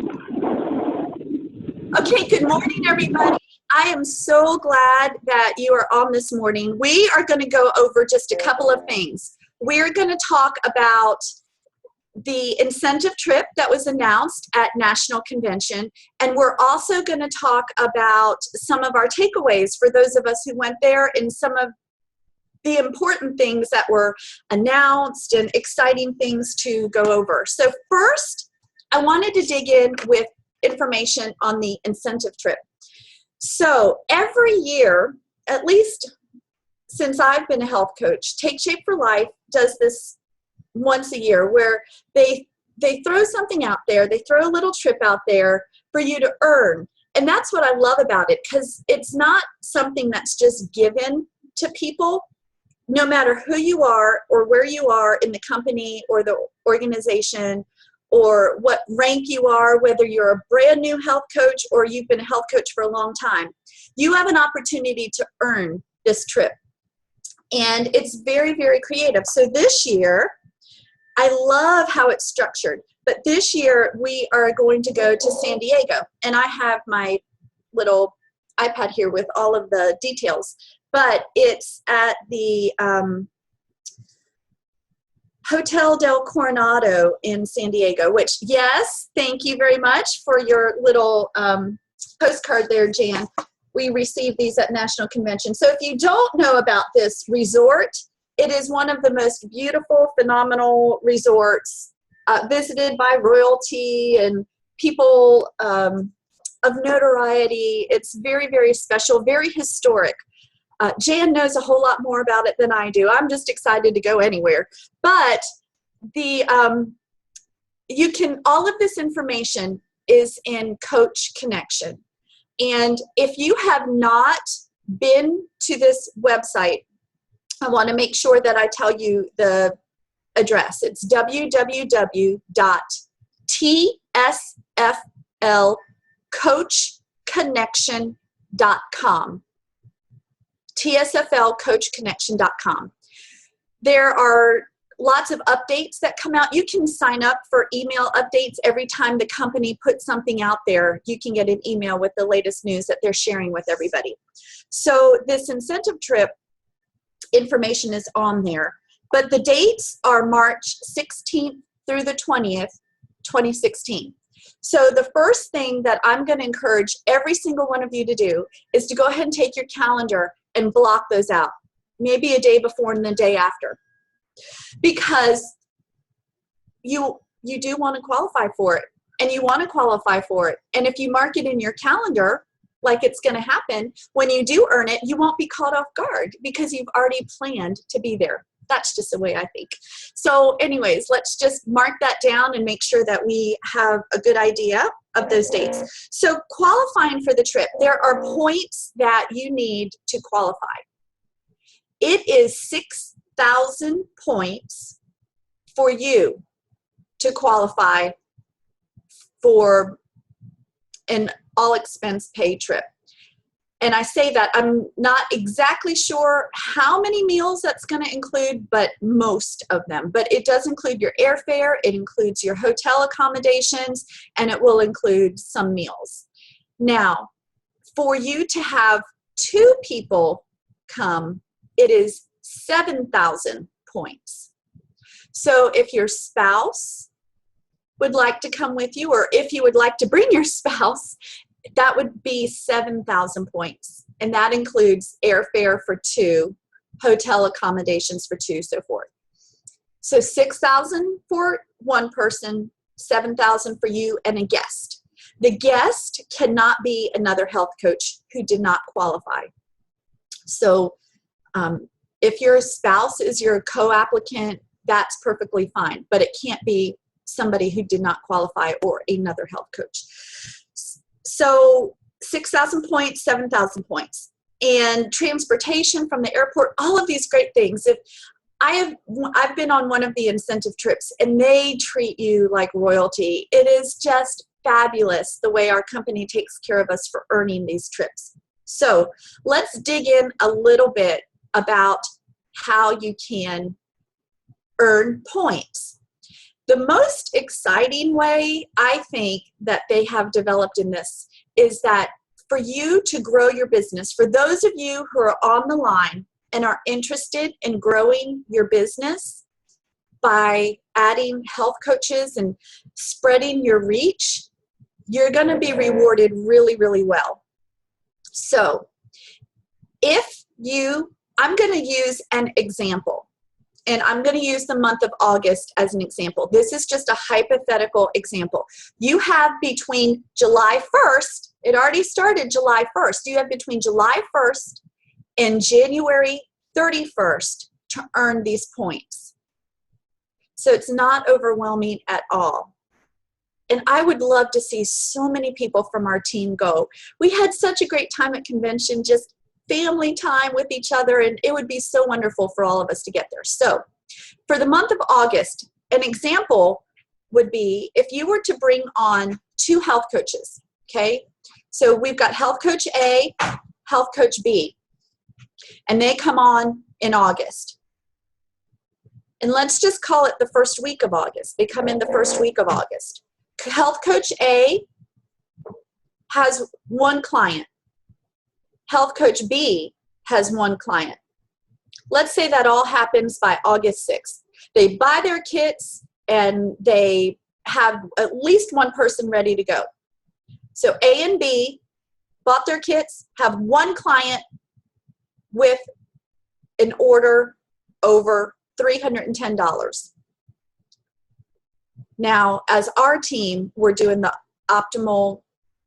Okay, good morning, everybody. I am so glad that you are on this morning. We are going to go over just a couple of things. We're going to talk about the incentive trip that was announced at National Convention, and we're also going to talk about some of our takeaways for those of us who went there and some of the important things that were announced and exciting things to go over. So first, I wanted to dig in with information on the incentive trip. So every year, at least since I've been a health coach, Take Shape for Life does this once a year where they throw something out there, they throw a little trip out there for you to earn. And that's what I love about it, because it's not something that's just given to people, no matter who you are or where you are in the company or the organization, or what rank you are, whether you're a brand new health coach or you've been a health coach for a long time. You have an opportunity to earn this trip. And it's very, very creative. So this year, I love how it's structured. But this year, we are going to go to San Diego. And I have my little iPad here with all of the details. But it's at the Hotel del Coronado in San Diego, which, yes, thank you very much for your little postcard there, Jan. We received these at National Convention. So if you don't know about this resort, it is one of the most beautiful, phenomenal resorts visited by royalty and people of notoriety. It's very, very special, very historic. Jan knows a whole lot more about it than I do. I'm just excited to go anywhere. But all of this information is in Coach Connection. And if you have not been to this website, I want to make sure that I tell you the address. It's www.tsflcoachconnection.com. tsflcoachconnection.com. There are lots of updates that come out. You can sign up for email updates every time the company puts something out there. You can get an email with the latest news that they're sharing with everybody. So this incentive trip information is on there. But the dates are March 16th through the 20th, 2016. So the first thing that I'm going to encourage every single one of you to do is to go ahead and take your calendar and block those out, maybe a day before and the day after, because you do want to qualify for it, and you want to qualify for it. And if you mark it in your calendar like it's going to happen, when you do earn it, you won't be caught off guard because you've already planned to be there. That's just the way I think. So anyways, let's just mark that down and make sure that we have a good idea of those dates. So qualifying for the trip, there are points that you need to qualify. It is 6,000 points for you to qualify for an all-expense paid trip. And I say that I'm not exactly sure how many meals that's going to include, but most of them. But it does include your airfare, it includes your hotel accommodations, and it will include some meals. Now, for you to have 2 people come, it is 7,000 points. So if your spouse would like to come with you, or if you would like to bring your spouse, that would be 7,000 points. And that includes airfare for 2, hotel accommodations for 2, so forth. So 6,000 for one person, 7,000 for you and a guest. The guest cannot be another health coach who did not qualify. So if your spouse is your co-applicant, that's perfectly fine, but it can't be somebody who did not qualify or another health coach. So 6,000 points, 7,000 points. And transportation from the airport, all of these great things. If I've been on one of the incentive trips and they treat you like royalty. It is just fabulous the way our company takes care of us for earning these trips. So let's dig in a little bit about how you can earn points. The most exciting way I think that they have developed in this is that for you to grow your business, for those of you who are on the line and are interested in growing your business by adding health coaches and spreading your reach, you're going to be rewarded really, really well. So I'm going to use an example. And I'm going to use the month of August as an example. This is just a hypothetical example. You have between July 1st, it already started July 1st. You have between July 1st and January 31st to earn these points. So it's not overwhelming at all. And I would love to see so many people from our team go. We had such a great time at convention, just family time with each other, and it would be so wonderful for all of us to get there. So for the month of August, an example would be if you were to bring on 2 health coaches, okay? So we've got health coach A, health coach B, and they come on in August. And let's just call it the first week of August. They come in the first week of August. Health coach A has 1 client. Health coach B has 1 client. Let's say that all happens by August 6th. They buy their kits and they have at least 1 person ready to go. So A and B bought their kits, have 1 client with an order over $310. Now, as our team, we're doing the optimal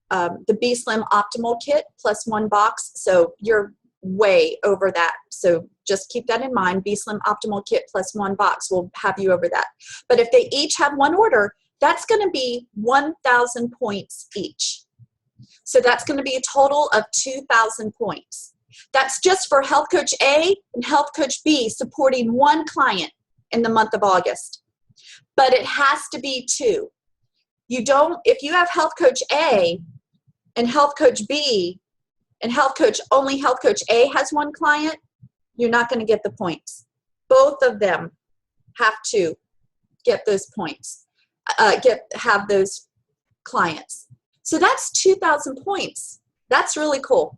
the B Slim Optimal Kit plus 1 box, so you're way over that. So just keep that in mind. B Slim Optimal Kit plus 1 box will have you over that. But if they each have 1 order, that's going to be 1,000 points each. So that's going to be a total of 2,000 points. That's just for Health Coach A and Health Coach B supporting 1 client in the month of August. But it has to be 2. If you have Health Coach A and Health Coach B and only Health Coach A has 1 client, you're not going to get the points. Both of them have to get those points, have those clients. So that's 2,000 points. That's really cool.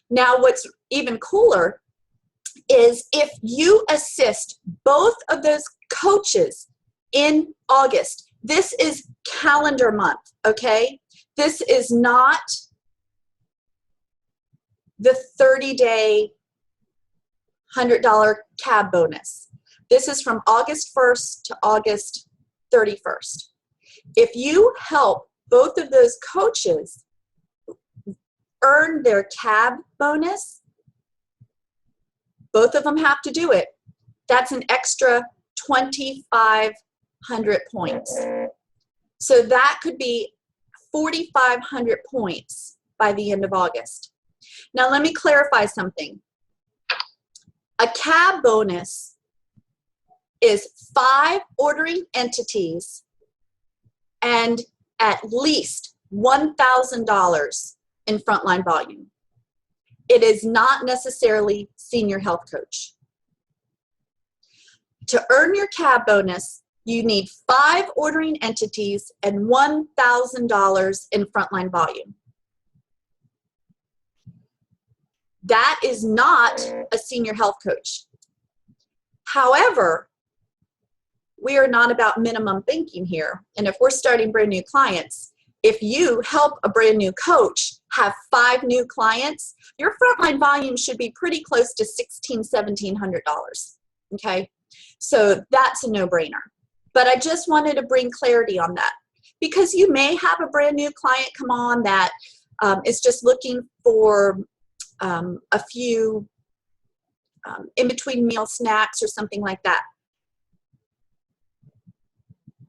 Now, what's even cooler is if you assist both of those coaches in August. This is calendar month, okay? This is not the 30-day $100 cab bonus. This is from August 1st to August 31st. If you help both of those coaches earn their cab bonus, both of them have to do it. That's an extra 2,500 points. So that could be 4,500 points by the end of August. Now let me clarify something. A cab bonus is 5 ordering entities and at least $1,000 in frontline volume. It is not necessarily senior health coach. To earn your cab bonus, you need 5 ordering entities and $1,000 in frontline volume. That is not a senior health coach. However, we are not about minimum thinking here. And if we're starting brand new clients, if you help a brand new coach have 5 new clients, your frontline volume should be pretty close to $1,600, $1,700. Okay, so that's a no-brainer. But I just wanted to bring clarity on that because you may have a brand new client come on that is just looking for a few in-between meal snacks or something like that.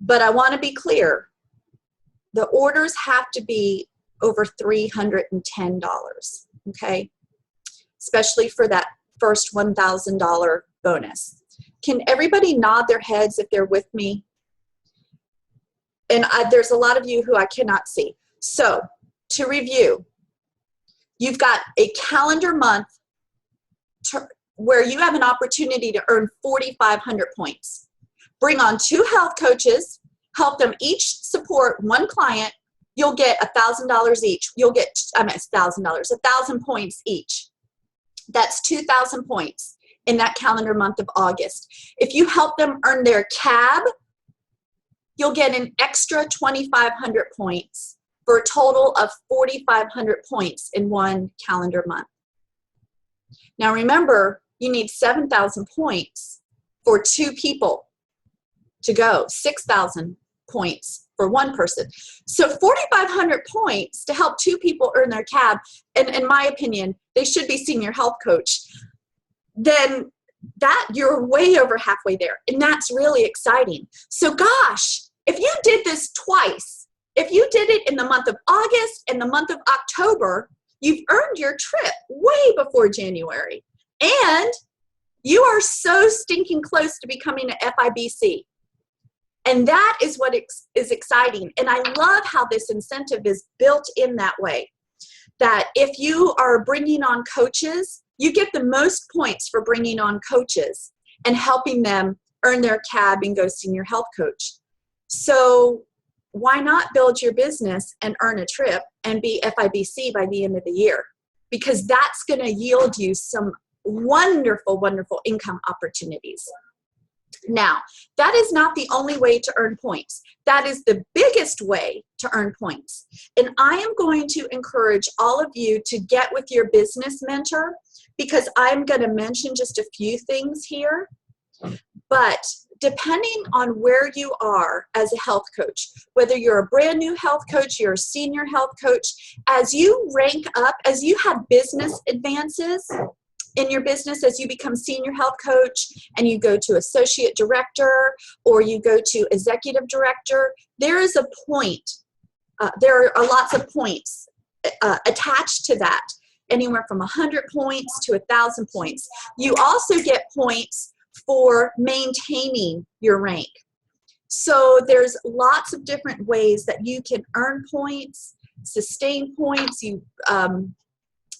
But I want to be clear. The orders have to be over $310, okay? Especially for that first $1,000 bonus. Can everybody nod their heads if they're with me? And there's a lot of you who I cannot see. So, to review, you've got a calendar month where you have an opportunity to earn 4,500 points. bring on 2 health coaches, help them each support 1 client, you'll get $1,000 each. You'll get, $1,000, 1,000 points each. That's 2,000 points in that calendar month of August. If you help them earn their CAB, you'll get an extra 2,500 points for a total of 4,500 points in 1 calendar month. Now remember, you need 7,000 points for 2 people to go, 6,000 points for 1 person. So 4,500 points to help 2 people earn their CAB, and in my opinion, they should be senior health coach. Then that you're way over halfway there, and that's really exciting. So gosh, if you did this twice, if you did it in the month of August and the month of October, you've earned your trip way before January, and you are so stinking close to becoming an FIBC. And that is what is exciting. And I love how this incentive is built in that way, that if you are bringing on coaches, you get the most points for bringing on coaches and helping them earn their CAB and go senior health coach. So why not build your business and earn a trip and be FIBC by the end of the year? Because that's going to yield you some wonderful, wonderful income opportunities. Now, that is not the only way to earn points. That is the biggest way to earn points. And I am going to encourage all of you to get with your business mentor, because I'm going to mention just a few things here. But depending on where you are as a health coach, whether you're a brand new health coach, you're a senior health coach, as you rank up, as you have business advances in your business, as you become senior health coach and you go to associate director or you go to executive director, there is a point, there are lots of points attached to that, anywhere from 100 points to 1,000 points. You also get points for maintaining your rank. So there's lots of different ways that you can earn points, sustain points,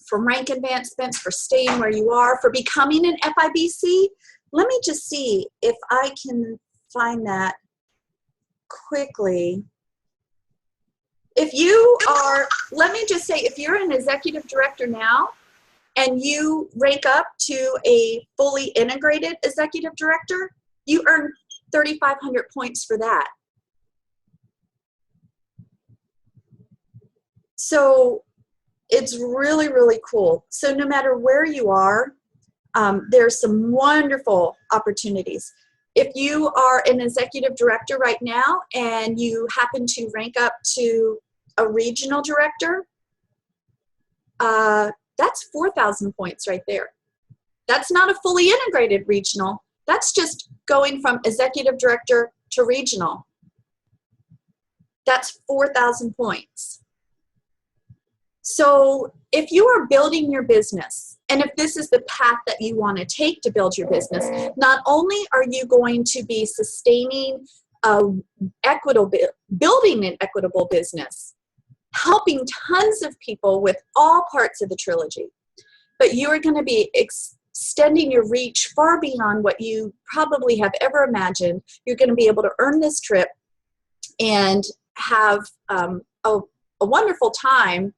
from rank advancements, for staying where you are, for becoming an FIBC. Let me just see if I can find that quickly. If you are, let me just say, if you're an executive director now and you rank up to a fully integrated executive director, you earn 3,500 points for that. So it's really, really cool. So no matter where you are, there's some wonderful opportunities. If you are an executive director right now and you happen to rank up to a regional director, that's 4,000 points right there. That's not a fully integrated regional. That's just going from executive director to regional. That's 4,000 points. So if you are building your business, and if this is the path that you want to take to build your business, not only are you going to be sustaining building an equitable business, helping tons of people with all parts of the trilogy, but you are going to be extending your reach far beyond what you probably have ever imagined. You're going to be able to earn this trip and have a wonderful time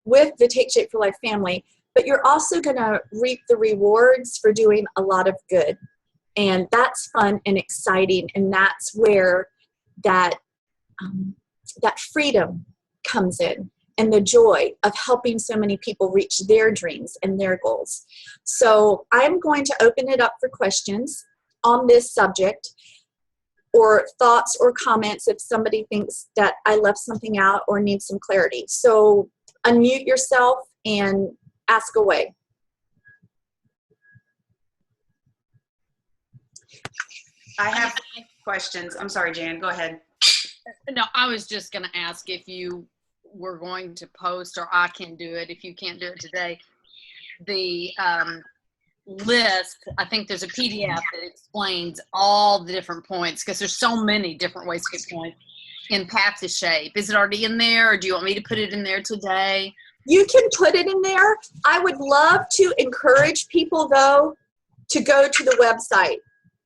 with the Take Shape for Life family, but you're also going to reap the rewards for doing a lot of good. And that's fun and exciting, and that's where that freedom comes in, and the joy of helping so many people reach their dreams and their goals. So I'm going to open it up for questions on this subject, or thoughts or comments if somebody thinks that I left something out or needs some clarity. So unmute yourself and ask away. I have questions. I'm sorry, Jan, go ahead. No, I was just going to ask if you were going to post, or I can do it if you can't do it today, the list. I think there's a PDF that explains all the different points, because there's so many different ways to get points in Path to Shape. Is it already in there, or do you want me to put it in there today? You can put it in there. I would love to encourage people, though, to go to the website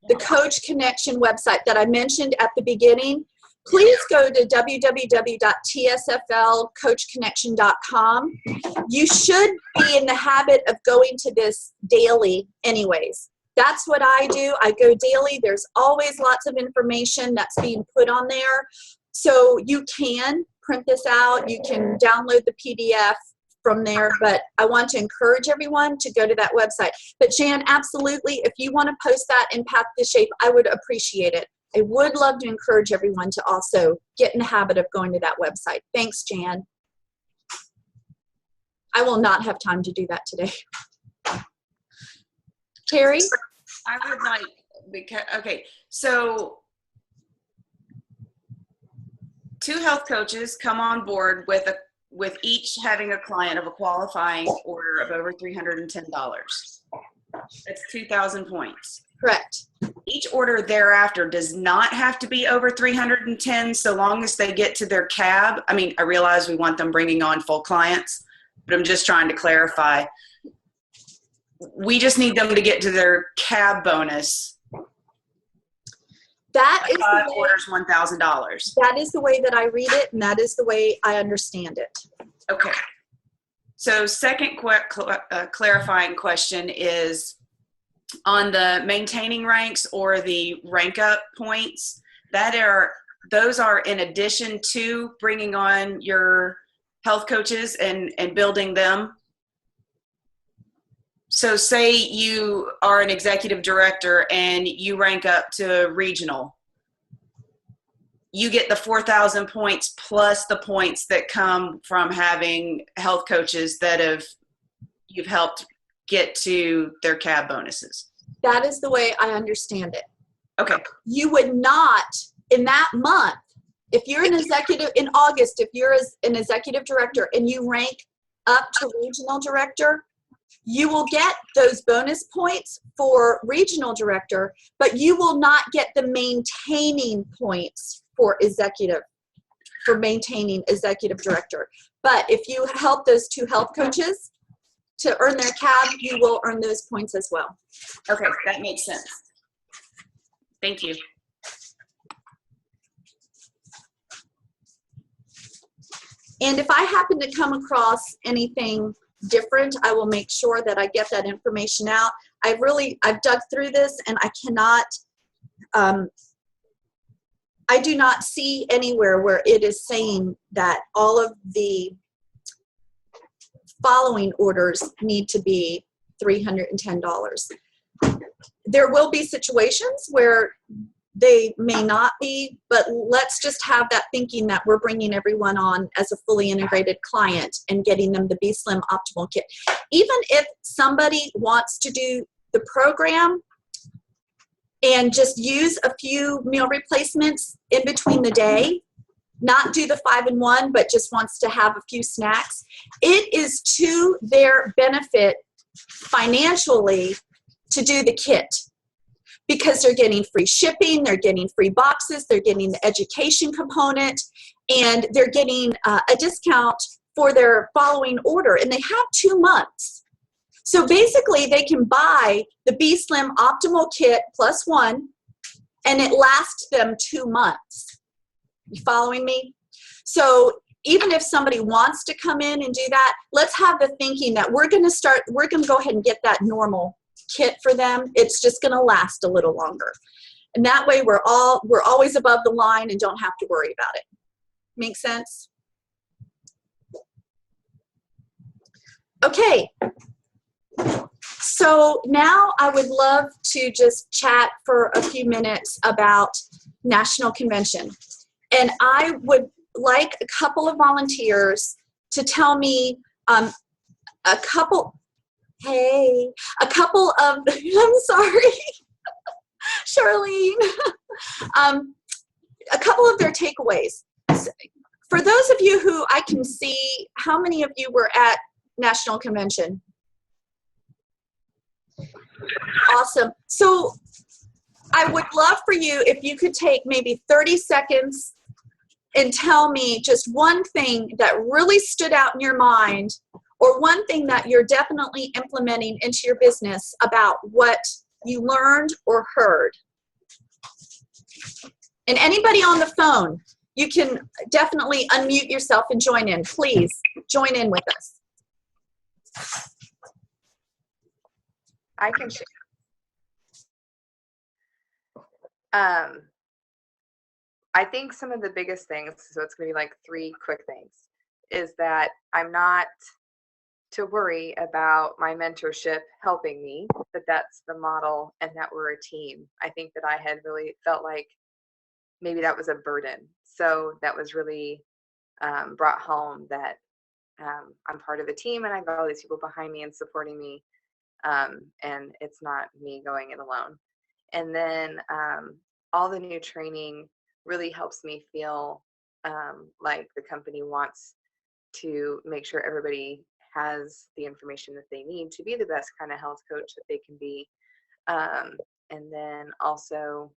the Coach Connection website that I mentioned at the beginning, please go to www.tsflcoachconnection.com. You should be in the habit of going to this daily anyways. That's what I do. I go daily. There's always lots of information that's being put on there. So you can print this out. You can download the PDF from there, but I want to encourage everyone to go to that website. But Jan, absolutely, if you want to post that in Path to Shape, I would appreciate it. I would love to encourage everyone to also get in the habit of going to that website. Thanks, Jan. I will not have time to do that today. Terry? I would like, because, okay, so 2 health coaches come on board with each having a client of a qualifying order of over $310. That's 2,000 points. Correct. Each order thereafter does not have to be over 310 so long as they get to their CAB. I mean, I realize we want them bringing on full clients, but I'm just trying to clarify. We just need them to get to their CAB bonus. That is the way, orders $1,000. that is the way that I read it, and that is the way I understand it. Okay. So second clarifying question is on the maintaining ranks or the rank up points, those are in addition to bringing on your health coaches and building them. So say you are an executive director and you rank up to regional. You get the 4,000 points plus the points that come from having health coaches that you've helped get to their CAB bonuses. That is the way I understand it. Okay. You would not, in that month, if you're an executive, in August, if you're an executive director and you rank up to regional director, you will get those bonus points for regional director, but you will not get the maintaining points for maintaining executive director. But if you help those 2 health coaches to earn their CAB, you will earn those points as well. Okay, that makes sense. Thank you. And if I happen to come across anything different, I will make sure that I get that information out. I've dug through this and I cannot, I do not see anywhere where it is saying that all of the following orders need to be $310. There will be situations where they may not be, but let's just have that thinking that we're bringing everyone on as a fully integrated client and getting them the B-Slim Optimal Kit. Even if somebody wants to do the program and just use a few meal replacements in between the day, not do the 5-in-1, but just wants to have a few snacks, it is to their benefit financially to do the kit. Because they're getting free shipping, they're getting free boxes, they're getting the education component, and they're getting a discount for their following order, and they have 2 months. So basically, they can buy the B-Slim Optimal Kit +1, and it lasts them 2 months. You following me? So even if somebody wants to come in and do that, let's have the thinking that we're going to go ahead and get that normal kit for them. It's just going to last a little longer, and that way we're always above the line and don't have to worry about it. Make sense? Okay, so now I would love to just chat for a few minutes about National Convention, and I would like a couple of volunteers to tell me a couple of, I'm sorry, Charlene, a couple of their takeaways. For those of you who I can see, how many of you were at National Convention? Awesome. So I would love for you if you could take maybe 30 seconds and tell me just one thing that really stood out in your mind, or one thing that you're definitely implementing into your business about what you learned or heard And anybody on the phone, you can definitely unmute yourself and join in. Please join in with us. I can share. I think some of the biggest things, so it's going to be like 3 quick things, is that I'm not to worry about my mentorship helping me, but that's the model and that we're a team. I think that I had really felt like maybe that was a burden. So that was really brought home that I'm part of a team and I've got all these people behind me and supporting me. And it's not me going it alone. And then all the new training really helps me feel like the company wants to make sure everybody has the information that they need to be the best kind of health coach that they can be. And then also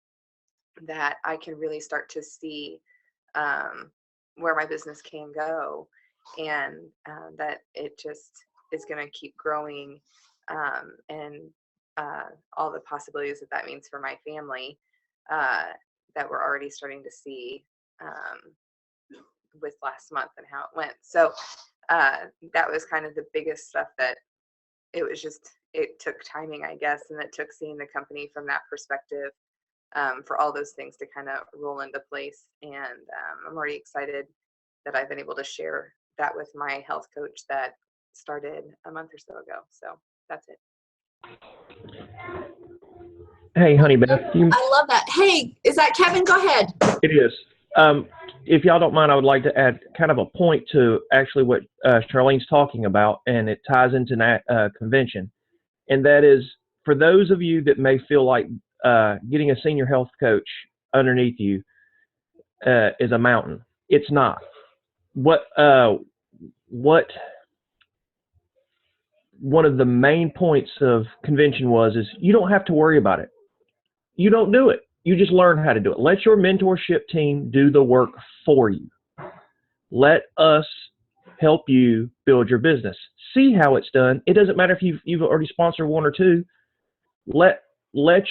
that I can really start to see where my business can go, and that it just is going to keep growing, and all the possibilities that that means for my family that we're already starting to see with last month and how it went. So that was kind of the biggest stuff, that it took timing, I guess, and it took seeing the company from that perspective for all those things to kind of roll into place. And I'm already excited that I've been able to share that with my health coach that started a month or so ago. So that's it. Hey, Honey Beth. I love that. Hey, is that Kevin? Go ahead. It is. If y'all don't mind, I would like to add kind of a point to actually what Charlene's talking about, and it ties into that convention. And that is, for those of you that may feel like getting a senior health coach underneath you is a mountain. It's not. What one of the main points of convention is you don't have to worry about it. You don't do it. You just learn how to do it. Let your mentorship team do the work for you. Let us help you build your business. See how it's done. It doesn't matter if you've already sponsored 1 or 2. Let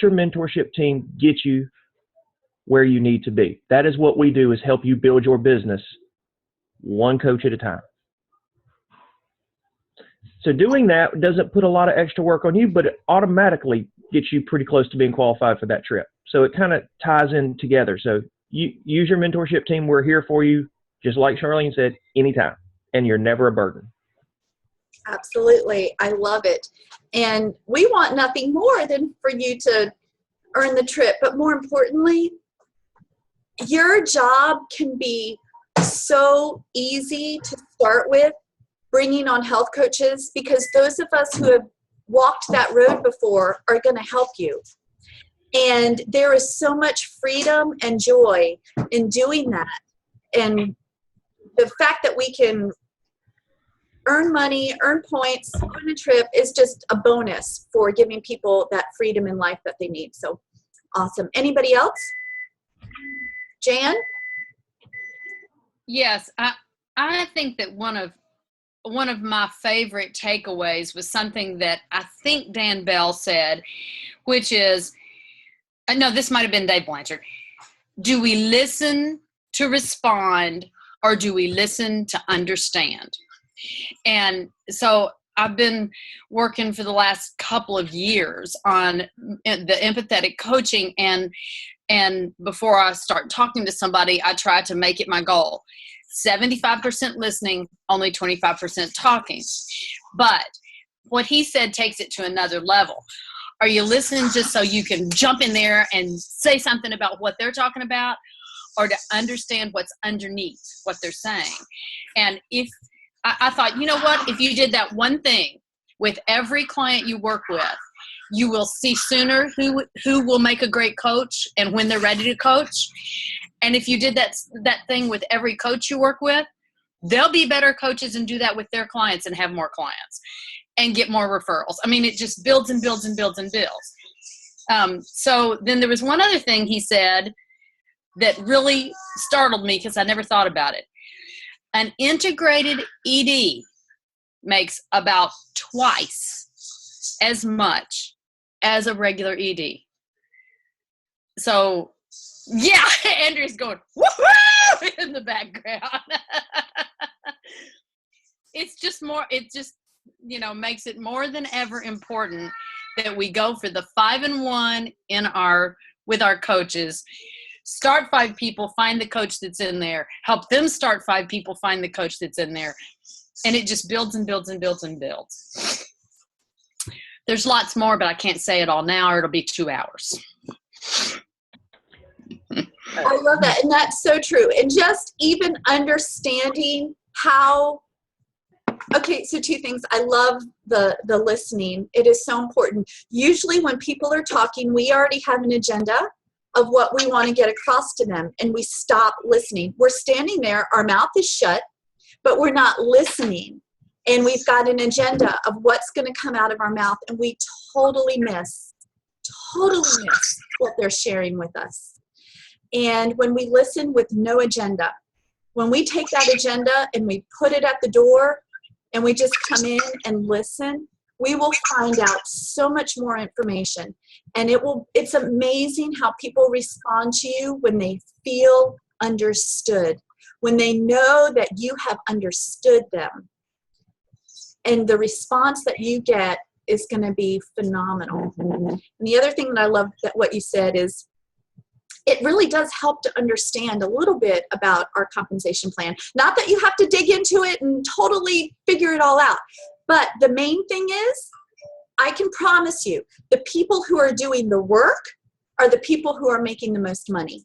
your mentorship team get you where you need to be. That is what we do, is help you build your business one coach at a time. So doing that doesn't put a lot of extra work on you, but it automatically gets you pretty close to being qualified for that trip. So it kind of ties in together. So you use your mentorship team. We're here for you, just like Charlene said, anytime, and you're never a burden. Absolutely. I love it. And we want nothing more than for you to earn the trip. But more importantly, your job can be so easy to start with, bringing on health coaches, because those of us who have walked that road before are going to help you. And there is so much freedom and joy in doing that. And the fact that we can earn money, earn points on a trip is just a bonus for giving people that freedom in life that they need. So awesome. Anybody else? Jan? Yes, I think that one of my favorite takeaways was something that I think Dan Bell said, which is, no, this might have been Dave Blanchard. Do we listen to respond, or do we listen to understand? And so I've been working for the last couple of years on the empathetic coaching, and before I start talking to somebody, I try to make it my goal. 75% listening, only 25% talking. But what he said takes it to another level. Are you listening just so you can jump in there and say something about what they're talking about, or to understand what's underneath what they're saying? And if I thought, you know what, if you did that one thing with every client you work with, you will see sooner who will make a great coach and when they're ready to coach. And if you did that thing with every coach you work with, they'll be better coaches and do that with their clients and have more clients and get more referrals. I mean, it just builds and builds and builds and builds. So then there was one other thing he said that really startled me because I never thought about it. An integrated ED makes about twice as much as a regular ED. So Yeah, Andrew's going, woohoo, in the background. It's just more, it just, makes it more than ever important that we go for the 5-in-1 with our coaches. Start 5 people, find the coach that's in there, help them start 5 people, find the coach that's in there. And it just builds and builds and builds and builds. There's lots more, but I can't say it all now or it'll be 2 hours. I love that. And that's so true. And just even understanding how, okay, so 2 things. I love the listening. It is so important. Usually when people are talking, we already have an agenda of what we want to get across to them, and we stop listening. We're standing there, our mouth is shut, but we're not listening. And we've got an agenda of what's going to come out of our mouth, and we totally miss what they're sharing with us. And when we listen with no agenda, when we take that agenda and we put it at the door and we just come in and listen, we will find out so much more information. And it's amazing how people respond to you when they feel understood, when they know that you have understood them. And the response that you get is going to be phenomenal. And the other thing that I love that what you said is, it really does help to understand a little bit about our compensation plan. Not that you have to dig into it and totally figure it all out. But the main thing is, I can promise you, the people who are doing the work are the people who are making the most money.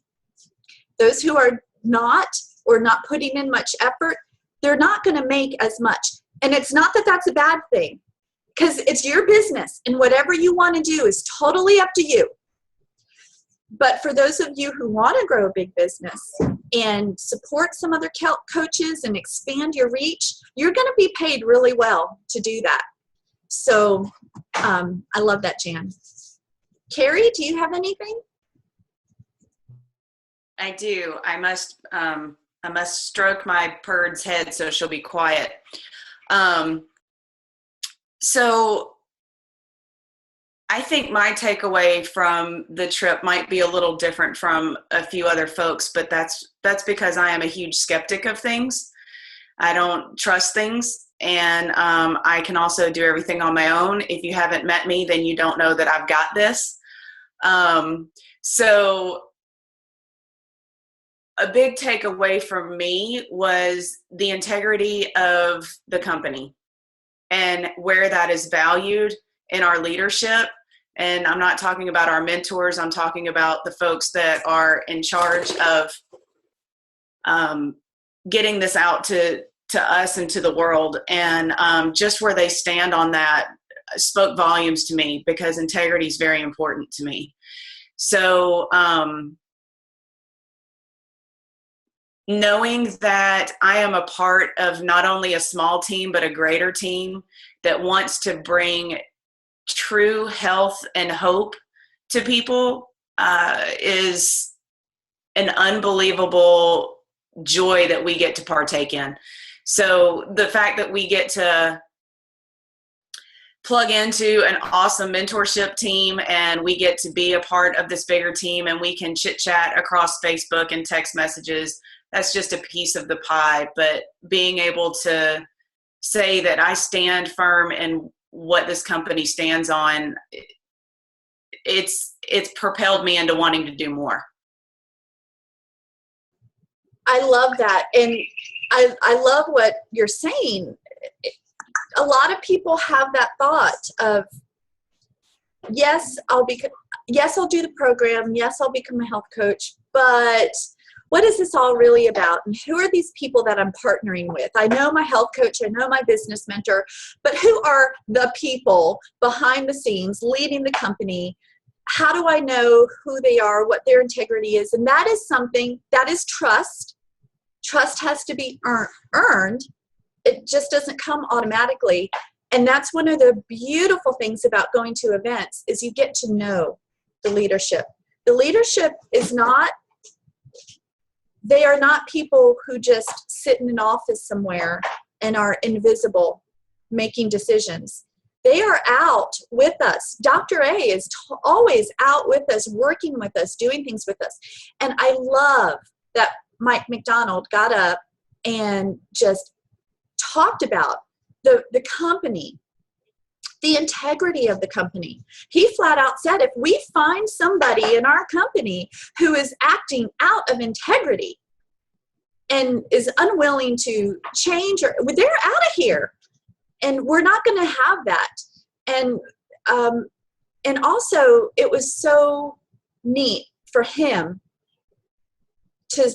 Those who are not, or not putting in much effort, they're not going to make as much. And it's not that that's a bad thing, because it's your business, and whatever you want to do is totally up to you. But for those of you who want to grow a big business and support some other coaches and expand your reach, you're going to be paid really well to do that. So I love that, Jan. Carrie, do you have anything? I do. I must stroke my purd's head so she'll be quiet. So I think my takeaway from the trip might be a little different from a few other folks, but that's because I am a huge skeptic of things. I don't trust things, and I can also do everything on my own. If you haven't met me, then you don't know that I've got this. So a big takeaway from me was the integrity of the company and where that is valued in our leadership. And I'm not talking about our mentors. I'm talking about the folks that are in charge of getting this out to us and to the world. And just where they stand on that spoke volumes to me, because integrity is very important to me. So knowing that I am a part of not only a small team, but a greater team that wants to bring true health and hope to people is an unbelievable joy that we get to partake in. So the fact that we get to plug into an awesome mentorship team, and we get to be a part of this bigger team, and we can chit chat across Facebook and text messages, that's just a piece of the pie. But being able to say that I stand firm in what this company stands on, it's propelled me into wanting to do more. I love that. And I love what you're saying. A lot of people have that thought of, yes, I'll do the program. Yes, I'll become a health coach, but what is this all really about? And who are these people that I'm partnering with? I know my health coach, I know my business mentor, but who are the people behind the scenes leading the company? How do I know who they are, what their integrity is? And that is something, that is trust. Trust has to be earned. It just doesn't come automatically. And that's one of the beautiful things about going to events, is you get to know the leadership. The leadership is not, they are not people who just sit in an office somewhere and are invisible making decisions. They are out with us. Dr. A is always out with us, working with us, doing things with us. And I love that Mike McDonald got up and just talked about the company, the integrity of the company. He flat out said, if we find somebody in our company who is acting out of integrity and is unwilling to change, or they're out of here. And we're not going to have that. And also, it was so neat for him to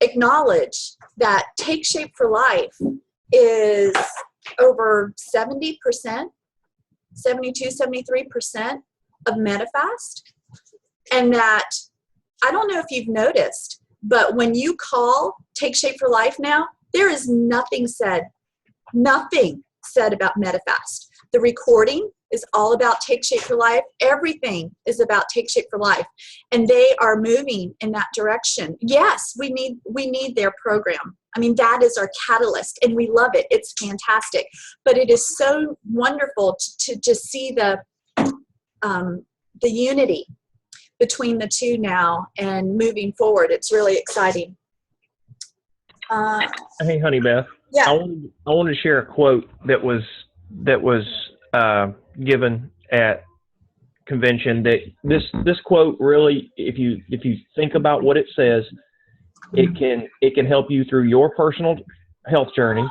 acknowledge that Take Shape for Life is over 70%, 72, 73% of MetaFast. And that, I don't know if you've noticed, but when you call Take Shape for Life now, there is nothing said about MetaFast. The recording is all about Take Shape for Life. Everything is about Take Shape for Life. And they are moving in that direction. Yes, we need their program. I mean, that is our catalyst, and we love it. It's fantastic. But it is so wonderful to just see the unity between the two now and moving forward. It's really exciting. Hey, Honey Beth. Yeah. I wanted to share a quote that was given at convention. That this quote really, if you think about what it says, it can help you through your personal health journey.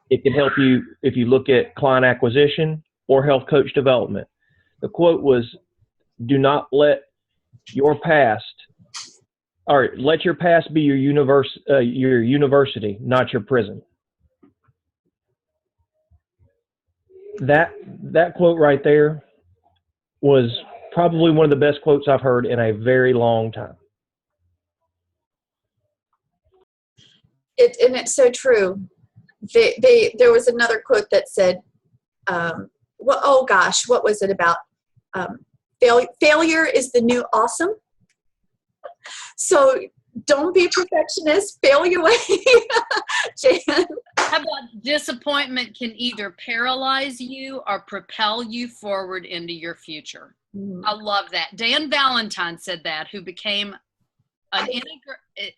It can help you if you look at client acquisition or health coach development. The quote was, "Do not let your past, or let your past be your university, not your prison." That quote right there was probably one of the best quotes I've heard in a very long time. And it's so true. There was another quote that said, well, oh gosh, what was it about? Failure is the new awesome. So don't be a perfectionist. Fail your way. Jan? How about disappointment can either paralyze you or propel you forward into your future? I love that. Dan Valentine said that, who became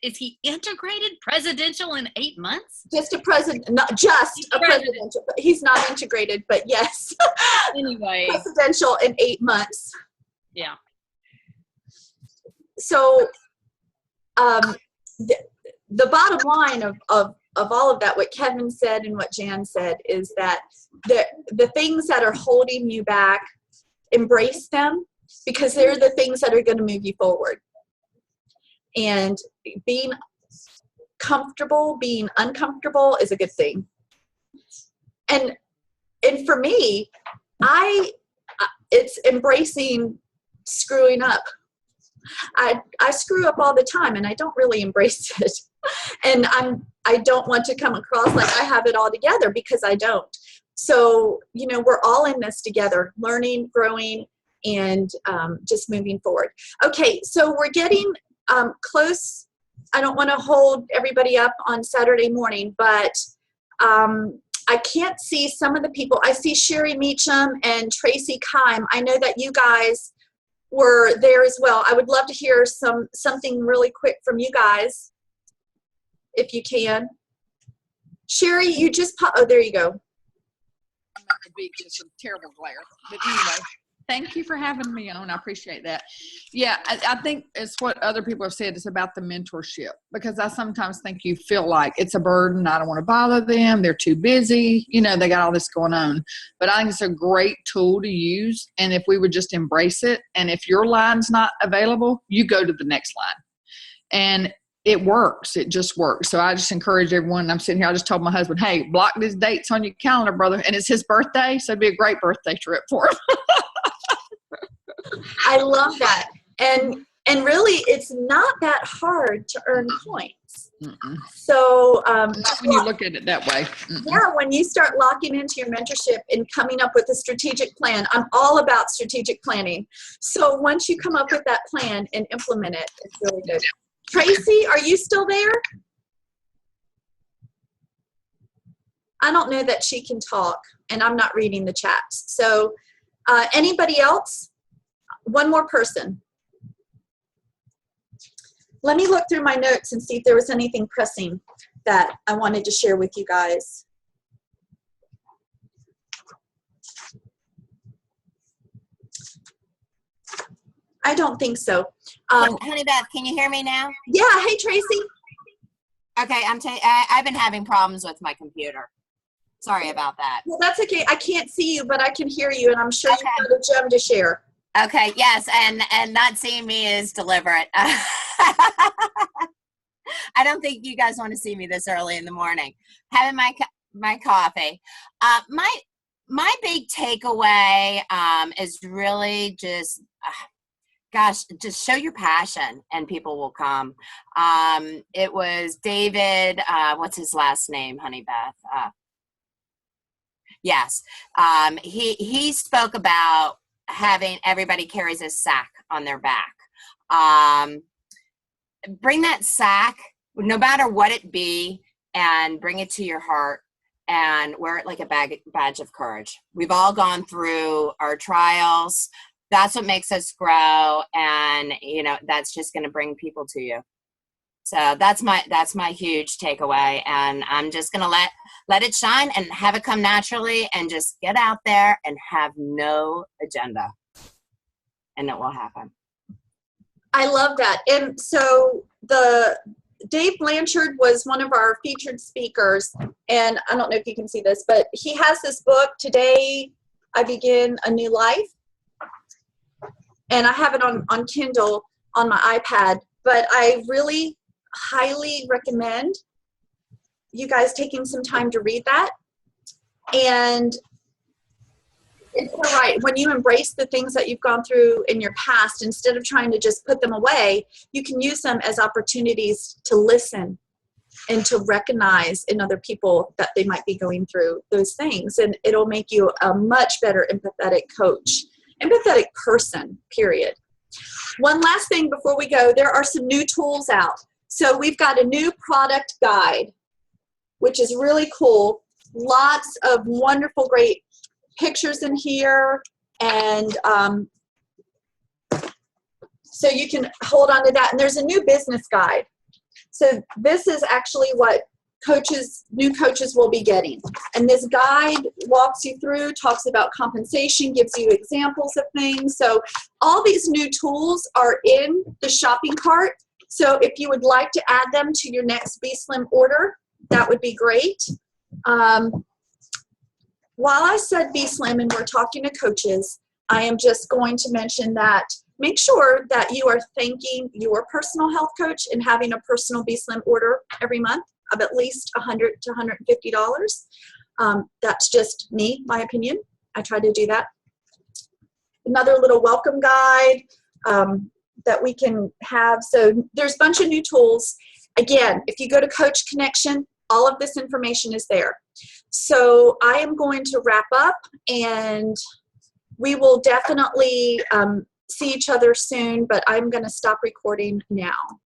is he integrated presidential in 8 months? Just a president, not just a presidential. He's not integrated, but yes. Anyway. Presidential in 8 months. Yeah. So the bottom line of all of that, what Kevin said and what Jan said, is that the things that are holding you back, embrace them, because they're the things that are going to move you forward. And being comfortable, being uncomfortable is a good thing. And for me, it's embracing screwing up. I screw up all the time, and I don't really embrace it. And I don't want to come across like I have it all together, because I don't. So, we're all in this together, learning, growing, and just moving forward. Okay, so we're getting close. I don't want to hold everybody up on Saturday morning, but I can't see some of the people. I see Sherry Meacham and Tracy Kime. I know that you guys were there as well. I would love to hear something really quick from you guys, if you can. Sherry, you just oh, there you go. I'm at the beach. It's a terrible glare. But anyway, thank you for having me on. I appreciate that. Yeah, I think it's what other people have said. It's about the mentorship, because I sometimes think you feel like it's a burden. I don't want to bother them. They're too busy. They got all this going on. But I think it's a great tool to use. And if we would just embrace it, and if your line's not available, you go to the next line. And it works. It just works. So I just encourage everyone. I'm sitting here. I just told my husband, hey, block these dates on your calendar, brother. And it's his birthday. So it'd be a great birthday trip for him. I love that. And really, it's not that hard to earn points. Mm-mm. So not when you look at it that way. Mm-mm. Yeah, when you start locking into your mentorship and coming up with a strategic plan, I'm all about strategic planning. So once you come up with that plan and implement it, it's really good. Tracy, are you still there? I don't know that she can talk, and I'm not reading the chats. So anybody else? One more person. Let me look through my notes and see if there was anything pressing that I wanted to share with you guys. I don't think so. Honey Beth, can you hear me now? Yeah, hey Tracy. Okay, I've been having problems with my computer. Sorry about that. Well, that's okay. I can't see you, but I can hear you, and I'm sure Okay. you've got a gem to share. Okay, yes, and not seeing me is deliberate. I don't think you guys want to see me this early in the morning. Having my coffee. My big takeaway is really just, gosh, just show your passion and people will come. It was David, what's his last name, Honey Beth? Yes, he spoke about having everybody carries a sack on their back. Bring that sack, no matter what it be, and bring it to your heart and wear it like a badge of courage. We've all gone through our trials. That's what makes us grow, and that's just going to bring people to you. So that's my huge takeaway, and I'm just going to let it shine and have it come naturally, and just get out there and have no agenda, and it will happen. I love that. And so Dave Blanchard was one of our featured speakers, and I don't know if you can see this, but he has this book, Today I Begin a New Life, and I have it on Kindle on my iPad, but I really highly recommend you guys taking some time to read that. And it's so right. When you embrace the things that you've gone through in your past, instead of trying to just put them away, you can use them as opportunities to listen and to recognize in other people that they might be going through those things. And it'll make you a much better empathetic coach, empathetic person, period. One last thing before we go, there are some new tools out. So we've got a new product guide, which is really cool. Lots of wonderful, great pictures in here, and so you can hold on to that. And there's a new business guide. So this is actually what new coaches will be getting. And this guide walks you through, talks about compensation, gives you examples of things. So all these new tools are in the shopping cart. So if you would like to add them to your next B-Slim order, that would be great. While I said B-Slim and we're talking to coaches, I am just going to mention that make sure that you are thanking your personal health coach and having a personal B-Slim order every month of at least $100 to $150. That's just me, my opinion. I try to do that. Another little welcome guide that we can have. So there's a bunch of new tools. Again, if you go to Coach Connection, all of this information is there. So I am going to wrap up, and we will definitely see each other soon, but I'm going to stop recording now.